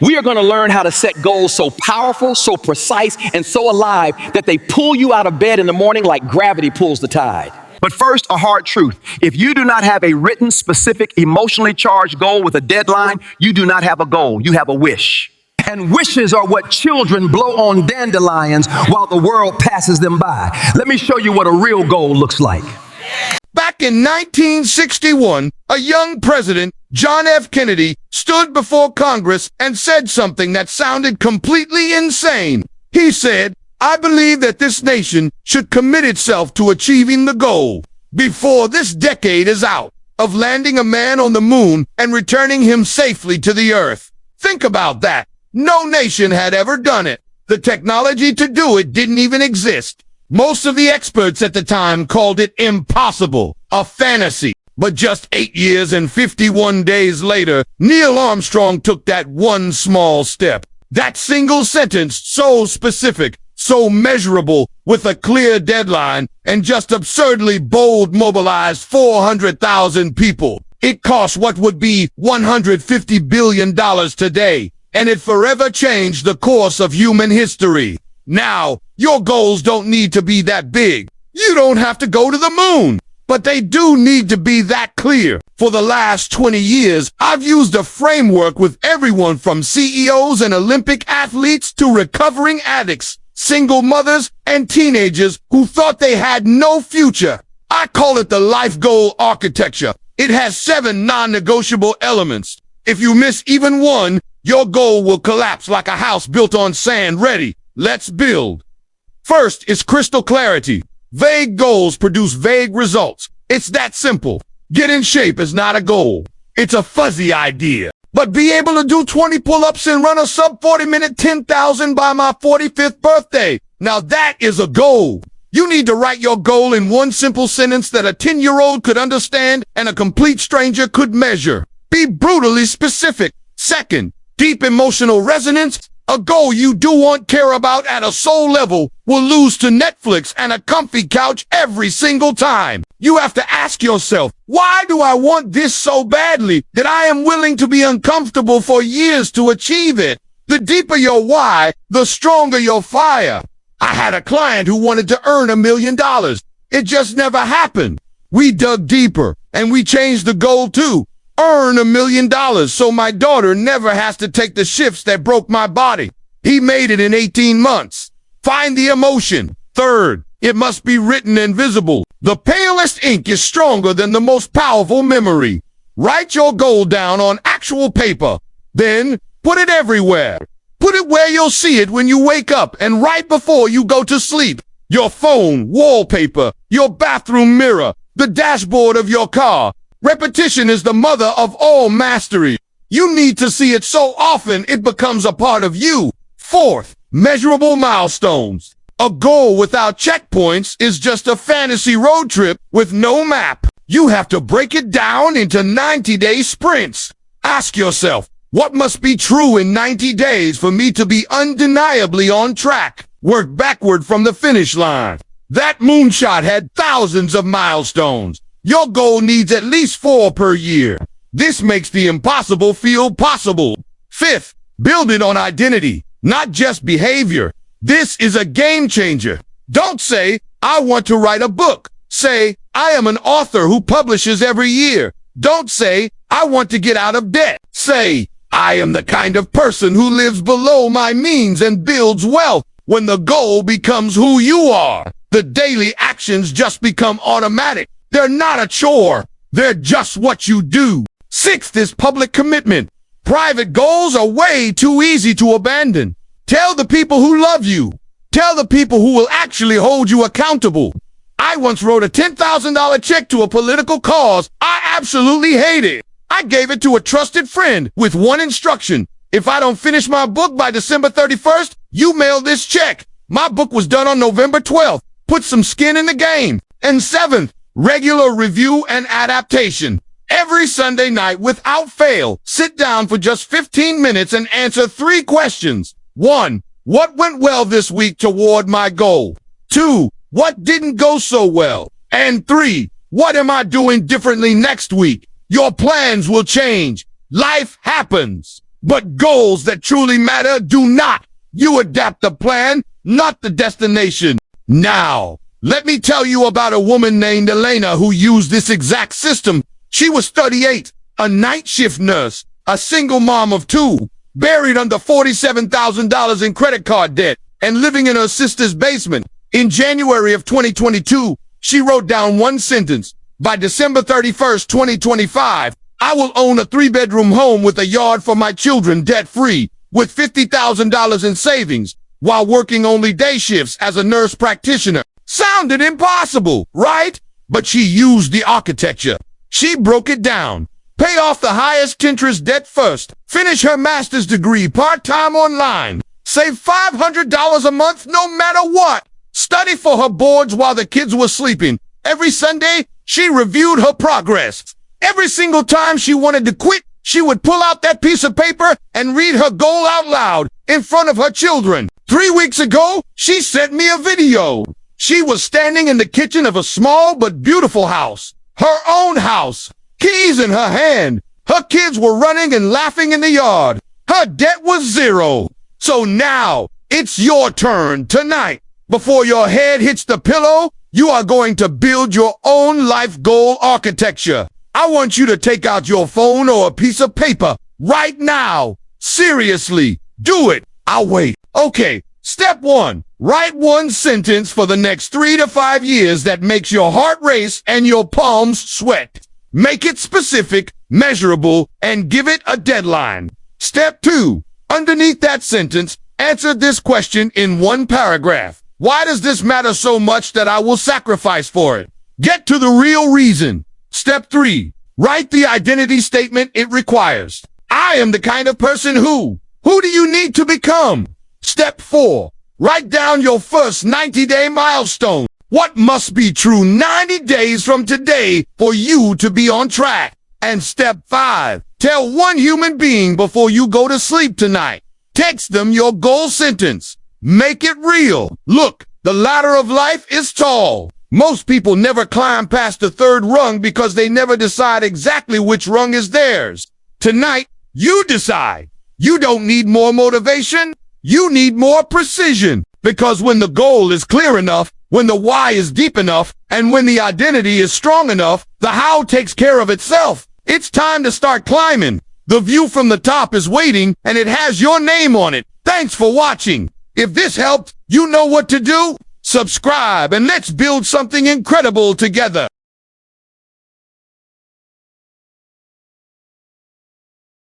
We are going to learn how to set goals so powerful, so precise, and so alive that they pull you out of bed in the morning like gravity pulls the tide. But first, a hard truth. If you do not have a written, specific, emotionally charged goal with a deadline, you do not have a goal. You have a wish. And wishes are what children blow on dandelions while the world passes them by. Let me show you what a real goal looks like. Back in 1961, a young president, John F. Kennedy, stood before Congress and said something that sounded completely insane. He said, "I believe that this nation should commit itself to achieving the goal before this decade is out of landing a man on the moon and returning him safely to the earth." Think about that. No nation had ever done it. The technology to do it didn't even exist. Most of the experts at the time called it impossible, a fantasy. But just 8 years and 51 days later, Neil Armstrong took that one small step. That single sentence, so specific, so measurable, with a clear deadline, and just absurdly bold, mobilized 400,000 people. It cost what would be $150 billion today, and it forever changed the course of human history. Now, your goals don't need to be that big. You don't have to go to the moon, but they do need to be that clear. For the last 20 years, I've used a framework with everyone from CEOs and Olympic athletes to recovering addicts, single mothers, and teenagers who thought they had no future. I call it the life goal architecture. It has 7 non-negotiable elements. If you miss even one, your goal will collapse like a house built on sand. Ready? Let's build. First is crystal clarity. Vague goals produce vague results. It's that simple. Get in shape is not a goal. It's a fuzzy idea. But be able to do 20 pull-ups and run a sub 40-minute 10,000 by my 45th birthday. Now that is a goal. You need to write your goal in one simple sentence that a 10-year-old could understand and a complete stranger could measure. Be brutally specific. Second, deep emotional resonance. A goal you do care about at a soul level will lose to Netflix and a comfy couch every single time. You have to ask yourself, why do I want this so badly that I am willing to be uncomfortable for years to achieve it? The deeper your why, the stronger your fire. I had a client who wanted to earn $1 million. It just never happened. We dug deeper and we changed the goal to earn $1 million so my daughter never has to take the shifts that broke my body. He made it in 18 months. Find the emotion. Third, it must be written and visible. The palest ink is stronger than the most powerful memory. Write your goal down on actual paper. Then put it everywhere. Put it where you'll see it when you wake up and right before you go to sleep. Your phone, wallpaper, your bathroom mirror, the dashboard of your car. Repetition is the mother of all mastery. You need to see it so often it becomes a part of you. Fourth, measurable milestones. A goal without checkpoints is just a fantasy road trip with no map. You have to break it down into 90-day sprints. Ask yourself, what must be true in 90 days for me to be undeniably on track? Work backward from the finish line. That moonshot had thousands of milestones. Your goal needs at least 4 per year. This makes the impossible feel possible. Fifth, build it on identity, not just behavior. This is a game changer. Don't say, I want to write a book. Say, I am an author who publishes every year. Don't say, I want to get out of debt. Say, I am the kind of person who lives below my means and builds wealth. When the goal becomes who you are, the daily actions just become automatic. They're not a chore. They're just what you do. Sixth is public commitment. Private goals are way too easy to abandon. Tell the people who love you. Tell the people who will actually hold you accountable. I once wrote a $10,000 check to a political cause I absolutely hated. I gave it to a trusted friend with one instruction. If I don't finish my book by December 31st, you mail this check. My book was done on November 12th. Put some skin in the game. And seventh, regular review and adaptation. Every Sunday night, without fail, sit down for just 15 minutes and answer 3 questions. 1. What went well this week toward my goal? 2. What didn't go so well? And 3. What am I doing differently next week? Your plans will change. Life happens. But goals that truly matter do not. You adapt the plan, not the destination. Now, let me tell you about a woman named Elena who used this exact system. She was 38, a night shift nurse, a single mom of two, buried under $47,000 in credit card debt, and living in her sister's basement. In January of 2022, she wrote down one sentence. By December 31st, 2025, I will own a 3-bedroom home with a yard for my children debt-free, with $50,000 in savings, while working only day shifts as a nurse practitioner. Sounded impossible, right? But she used the architecture. She broke it down. Pay off the highest interest debt first. Finish her master's degree part-time online. Save $500 a month no matter what. Study for her boards while the kids were sleeping. Every Sunday, she reviewed her progress. Every single time she wanted to quit, she would pull out that piece of paper and read her goal out loud in front of her children. 3 weeks ago, she sent me a video. She was standing in the kitchen of a small but beautiful house. Her own house. Keys in her hand. Her kids were running and laughing in the yard. Her debt was zero. So now, it's your turn tonight. Before your head hits the pillow, you are going to build your own life goal architecture. I want you to take out your phone or a piece of paper right now. Seriously, do it. I'll wait. Okay, step 1. Write one sentence for the next 3 to 5 years that makes your heart race and your palms sweat. Make it specific, measurable, and give it a deadline. Step 2. Underneath that sentence, answer this question in one paragraph. Why does this matter so much that I will sacrifice for it? Get to the real reason. Step 3. Write the identity statement it requires. I am the kind of person who. Who do you need to become? Step 4. Write down your first 90-day milestone. What must be true 90 days from today for you to be on track? And step 5. Tell one human being before you go to sleep tonight. Text them your goal sentence. Make it real. Look, the ladder of life is tall. Most people never climb past the 3rd rung because they never decide exactly which rung is theirs. Tonight, you decide. You don't need more motivation. You need more precision. Because when the goal is clear enough, when the why is deep enough, and when the identity is strong enough, the how takes care of itself. It's time to start climbing. The view from the top is waiting, and it has your name on it. Thanks for watching. If this helped, you know what to do. Subscribe and let's build something incredible together.